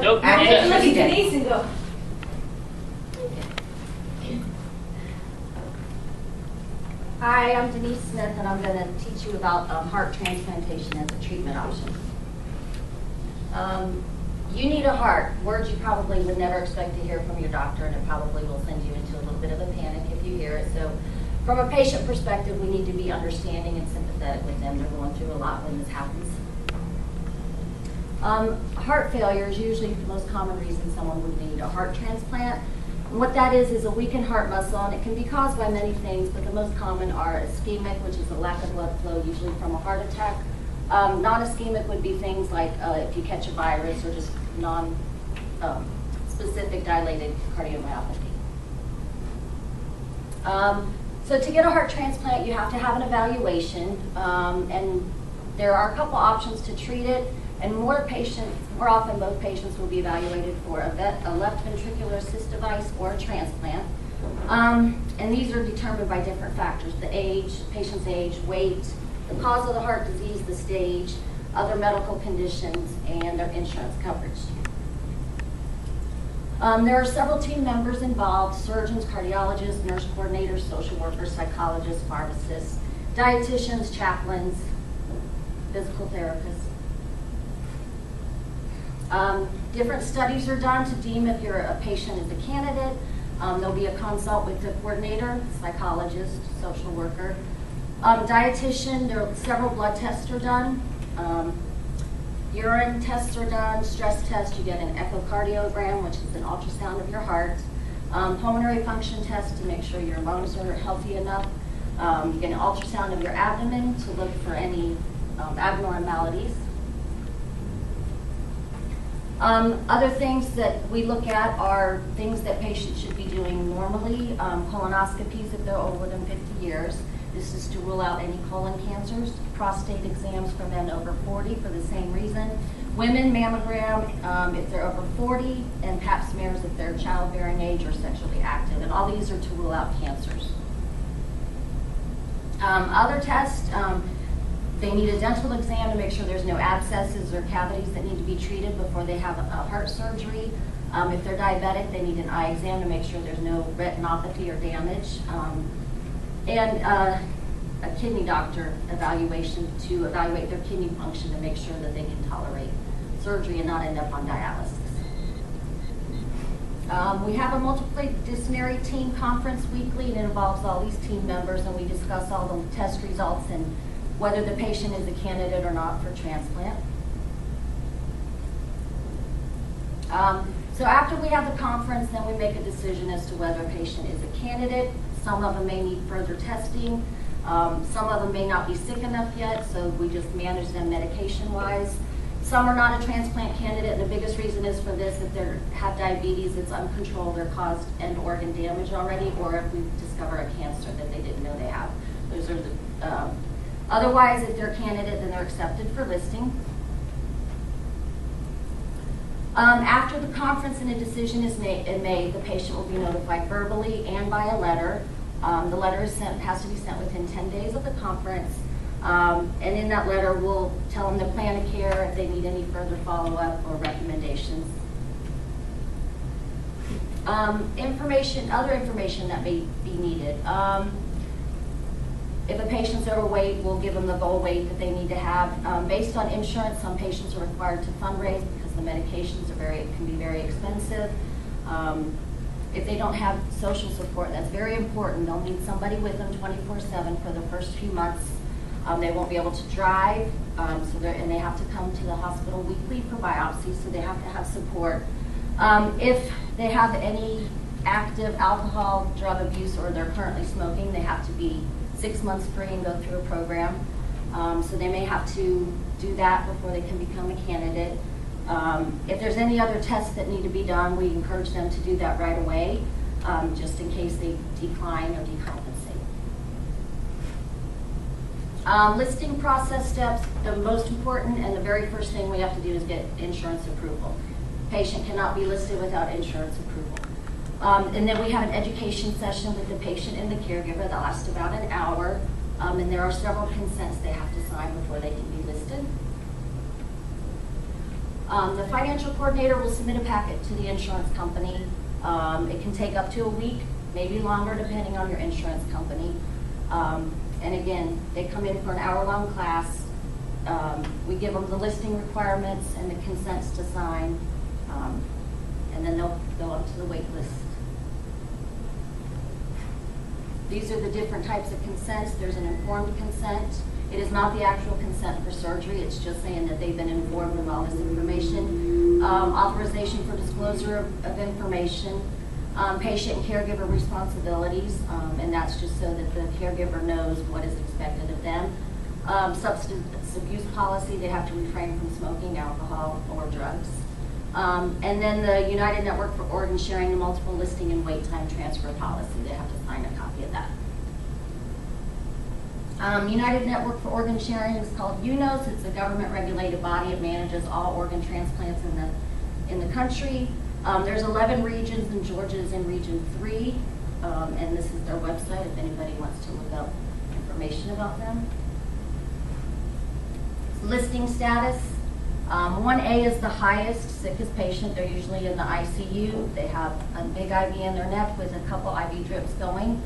Go. I Yeah. can look at Denise and go, Hi, I'm Denise Smith, and I'm going to teach you about heart transplantation as a treatment option. You need a heart. Words you probably would never expect to hear from your doctor, and it probably will send you into a little bit of a panic if you hear it. So from a patient perspective, we need to be understanding and sympathetic with them. They're going through a lot when this happens. Heart failure is usually the most common reason someone would need a heart transplant. And what that is a weakened heart muscle, and it can be caused by many things, but the most common are ischemic, which is a lack of blood flow, usually from a heart attack. Non-ischemic would be things like if you catch a virus or just non-specific dilated cardiomyopathy. So to get a heart transplant, you have to have an evaluation, and there are a couple options to treat it. And more often both patients will be evaluated for a left ventricular assist device or a transplant. And these are determined by different factors: the age, patient's age, weight, the cause of the heart disease, the stage, other medical conditions, and their insurance coverage. There are several team members involved: surgeons, cardiologists, nurse coordinators, social workers, psychologists, pharmacists, dietitians, chaplains, physical therapists. Different studies are done to deem if a patient is a candidate. There'll be a consult with the coordinator, psychologist, social worker. Dietitian, there are several blood tests are done. Urine tests are done, stress tests, you get an echocardiogram, which is an ultrasound of your heart. Pulmonary function test to make sure your lungs are healthy enough. You get an ultrasound of your abdomen to look for any abnormalities. Other things that we look at are things that patients should be doing normally. Colonoscopies if they're older than 50 years. This is to rule out any colon cancers. Prostate exams for men over 40 for the same reason. Women, mammogram if they're over 40, and pap smears if they're childbearing age or sexually active. And all these are to rule out cancers. Other tests, they need a dental exam to make sure there's no abscesses or cavities that need to be treated before they have a heart surgery. If they're diabetic, they need an eye exam to make sure there's no retinopathy or damage. And a kidney doctor evaluation to evaluate their kidney function to make sure that they can tolerate surgery and not end up on dialysis. We have a multidisciplinary team conference weekly, and it involves all these team members, and we discuss all the test results and whether the patient is a candidate or not for transplant. So after we have the conference, then we make a decision as to whether a patient is a candidate. Some of them may need further testing. Some of them may not be sick enough yet, so we just manage them medication-wise. Some are not a transplant candidate, and the biggest reason is for this: if they have diabetes, it's uncontrolled or caused end organ damage already, or if we discover a cancer that they didn't know they have. Those are the otherwise, if they're a candidate, then they're accepted for listing. After the conference and a decision is made, the patient will be notified verbally and by a letter. The letter has to be sent within 10 days of the conference. And in that letter, we'll tell them the plan of care, if they need any further follow-up or recommendations. Other information that may be needed. If a patient's overweight, we'll give them the goal weight that they need to have. Based on insurance, some patients are required to fundraise because the medications can be very expensive. If they don't have social support, that's very important. They'll need somebody with them 24/7 for the first few months. They won't be able to drive, and they have to come to the hospital weekly for biopsies, so they have to have support. If they have any active alcohol, drug abuse, or they're currently smoking, they have to be 6 months free and go through a program. So they may have to do that before they can become a candidate. If there's any other tests that need to be done, we encourage them to do that right away, just in case they decline or decompensate. Listing process steps, the most important and the very first thing we have to do is get insurance approval. Patient cannot be listed without insurance approval. And then we have an education session with the patient and the caregiver that lasts about an hour. And there are several consents they have to sign before they can be listed. The financial coordinator will submit a packet to the insurance company. It can take up to a week, maybe longer, depending on your insurance company. And again, they come in for an hour-long class. We give them the listing requirements and the consents to sign, and then they'll go up to the wait list. These are the different types of consents. There's an informed consent. It is not the actual consent for surgery. It's just saying that they've been informed of all this information. Authorization for disclosure of information. Patient and caregiver responsibilities, and that's just so that the caregiver knows what is expected of them. Substance abuse policy, they have to refrain from smoking, alcohol, or drugs. And then the United Network for Organ Sharing, the multiple listing and wait time transfer policy, they have to sign a copy of that. United Network for Organ Sharing is called UNOS. It's a government-regulated body. It manages all organ transplants in the country. There's 11 regions, and Georgia is in Region 3, and this is their website if anybody wants to look up information about them. Listing status. 1A is the highest, sickest patient. They're usually in the ICU. They have a big IV in their neck with a couple IV drips going.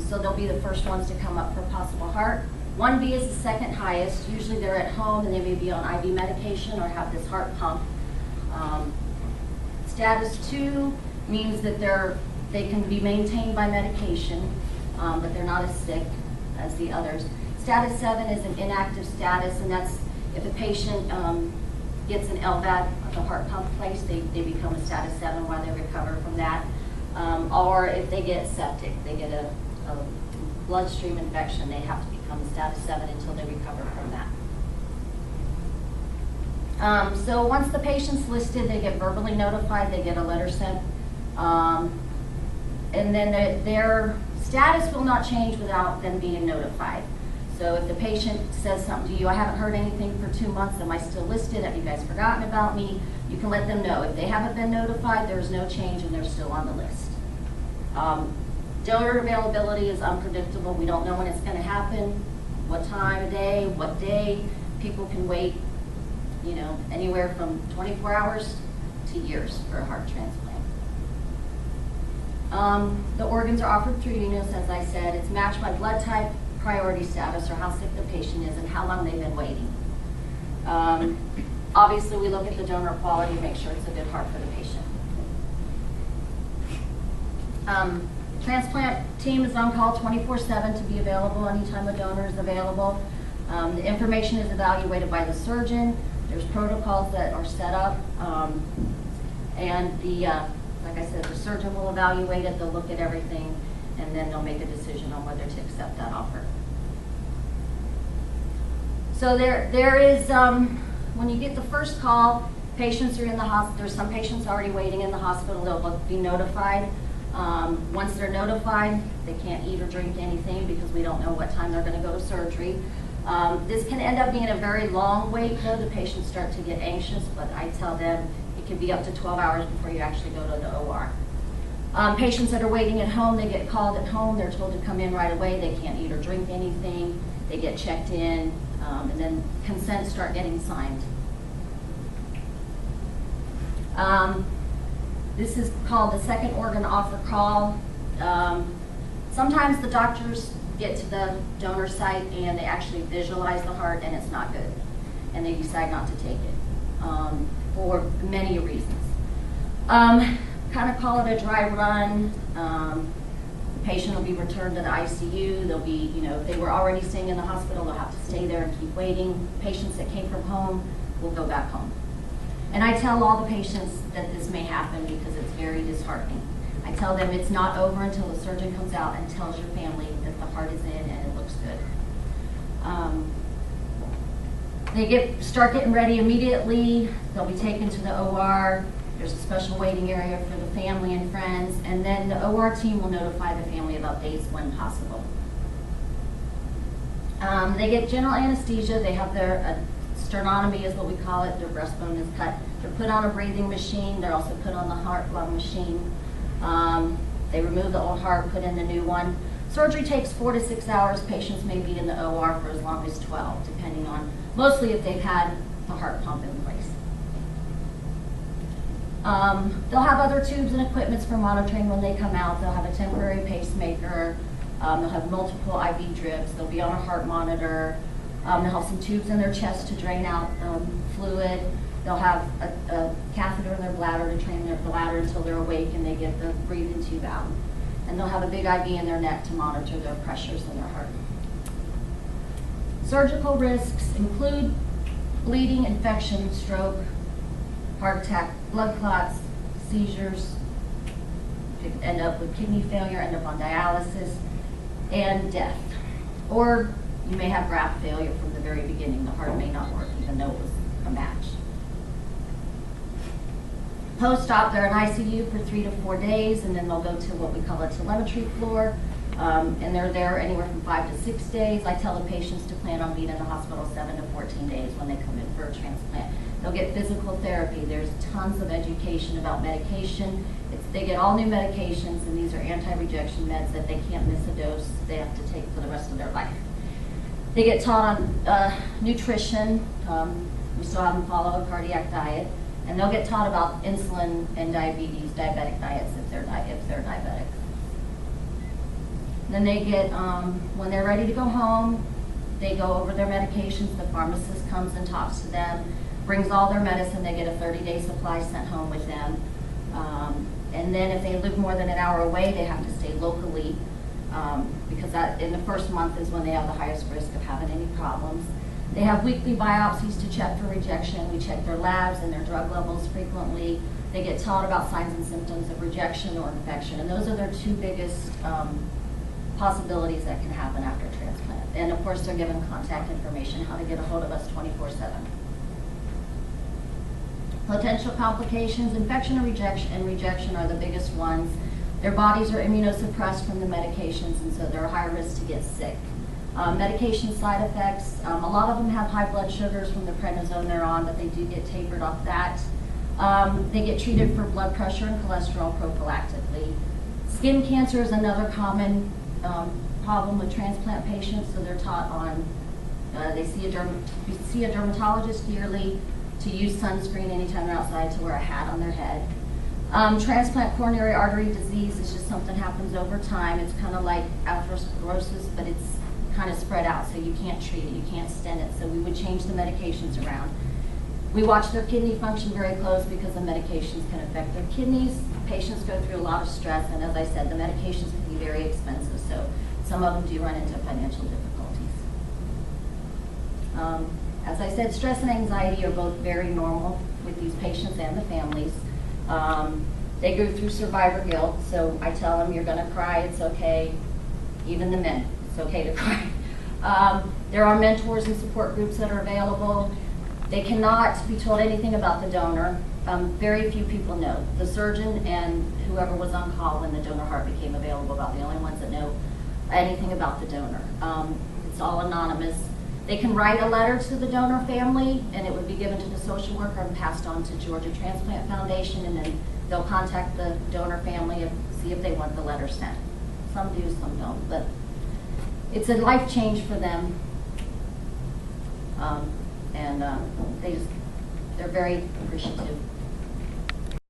So they'll be the first ones to come up for possible heart. 1B is the second highest. Usually they're at home and they may be on IV medication or have this heart pump. Status 2 means that they can be maintained by medication, but they're not as sick as the others. Status 7 is an inactive status, and that's if a patient gets an LVAD, the heart pump placed, they become a status 7 while they recover from that. Or if they get septic, they get a bloodstream infection, they have to become a status 7 until they recover from that. So once the patient's listed, they get verbally notified, they get a letter sent, and then their status will not change without them being notified. So if the patient says something to you, I haven't heard anything for 2 months, am I still listed? Have you guys forgotten about me? You can let them know. If they haven't been notified, there's no change and they're still on the list. Donor availability is unpredictable. We don't know when it's going to happen, what time of day, what day. People can wait, anywhere from 24 hours to years for a heart transplant. The organs are offered through UNOS, as I said. It's matched by blood type, priority status, or how sick the patient is, and how long they've been waiting. Obviously, we look at the donor quality to make sure it's a good heart for the patient. Transplant team is on call 24/7 to be available anytime a donor is available. The information is evaluated by the surgeon. There's protocols that are set up, and like I said, the surgeon will evaluate it. They'll look at everything, and then they'll make a decision on whether to accept that offer. So there is, when you get the first call, patients are in the hospital. There's some patients already waiting in the hospital. They'll be notified. Once they're notified, they can't eat or drink anything because we don't know what time they're going to go to surgery. This can end up being a very long wait, though. The patients start to get anxious, but I tell them it can be up to 12 hours before you actually go to the OR. Patients that are waiting at home, they get called at home. They're told to come in right away. They can't eat or drink anything. They get checked in, and then consents start getting signed. This is called the second organ offer call. Sometimes the doctors get to the donor site and they actually visualize the heart and it's not good, and they decide not to take it for many reasons. Kind of call it a dry run. The patient will be returned to the ICU. They'll be, if they were already staying in the hospital, they'll have to stay there and keep waiting. Patients that came from home will go back home. And I tell all the patients that this may happen because it's very disheartening. I tell them it's not over until the surgeon comes out and tells your family that the heart is in and it looks good. They start getting ready immediately. They'll be taken to the OR. There's a special waiting area for the family and friends, and then the OR team will notify the family of updates when possible. They get general anesthesia. They have their sternotomy is what we call it. Their breastbone is cut. They're put on a breathing machine. They're also put on the heart-lung machine. They remove the old heart, put in the new one. Surgery takes 4 to 6 hours. Patients may be in the OR for as long as 12, depending on, mostly if they've had the heart pump in place. They'll have other tubes and equipments for monitoring when they come out. They'll have a temporary pacemaker. They'll have multiple IV drips. They'll be on a heart monitor. They'll have some tubes in their chest to drain out fluid. They'll have a catheter in their bladder to drain their bladder until they're awake and they get the breathing tube out. And they'll have a big IV in their neck to monitor their pressures in their heart. Surgical risks include bleeding, infection, stroke, heart attack, blood clots, seizures. You could end up with kidney failure, end up on dialysis, and death. Or you may have graft failure from the very beginning. The heart may not work even though it was a match. Post-op, they're in ICU for 3 to 4 days, and then they'll go to what we call a telemetry floor, and they're there anywhere from 5 to 6 days. I tell the patients to plan on being in the hospital 7 to 14 days when they come in for a transplant. They'll get physical therapy. There's tons of education about medication. They get all new medications, and these are anti-rejection meds that they can't miss a dose. They have to take for the rest of their life. They get taught on nutrition. We still have them follow a cardiac diet. And they'll get taught about insulin and diabetes, diabetic diets if they're diabetic. Then they get, when they're ready to go home, they go over their medications. The pharmacist comes and talks to them, brings all their medicine. They get a 30-day supply sent home with them. And then if they live more than an hour away, they have to stay locally because that in the first month is when they have the highest risk of having any problems. They have weekly biopsies to check for rejection. We check their labs and their drug levels frequently. They get taught about signs and symptoms of rejection or infection, and those are their two biggest possibilities that can happen after transplant. And of course, they're given contact information, how to get a hold of us 24/7. Potential complications, infection and rejection are the biggest ones. Their bodies are immunosuppressed from the medications, and so they're high risk to get sick. Medication side effects, a lot of them have high blood sugars from the prednisone they're on, but they do get tapered off that. They get treated for blood pressure and cholesterol prophylactically. Skin cancer is another common problem with transplant patients, so they're taught on, they see a dermatologist yearly, to use sunscreen anytime they're outside, to wear a hat on their head. Transplant coronary artery disease is just something happens over time. It's kind of like atherosclerosis, but it's kind of spread out, so you can't treat it, you can't stent it, so we would change the medications around. We watch their kidney function very close because the medications can affect their kidneys. Patients go through a lot of stress, and as I said, the medications can be very expensive, so some of them do run into financial difficulties. As I said, stress and anxiety are both very normal with these patients and the families. They go through survivor guilt, so I tell them, you're gonna cry, it's okay. Even the men, it's okay to cry. There are mentors and support groups that are available. They cannot be told anything about the donor. Very few people know. The surgeon and whoever was on call when the donor heart became available, about the only ones that know anything about the donor. It's all anonymous. They can write a letter to the donor family, and it would be given to the social worker and passed on to Georgia Transplant Foundation, and then they'll contact the donor family and see if they want the letter sent. Some do, some don't, but it's a life change for them. They're very appreciative.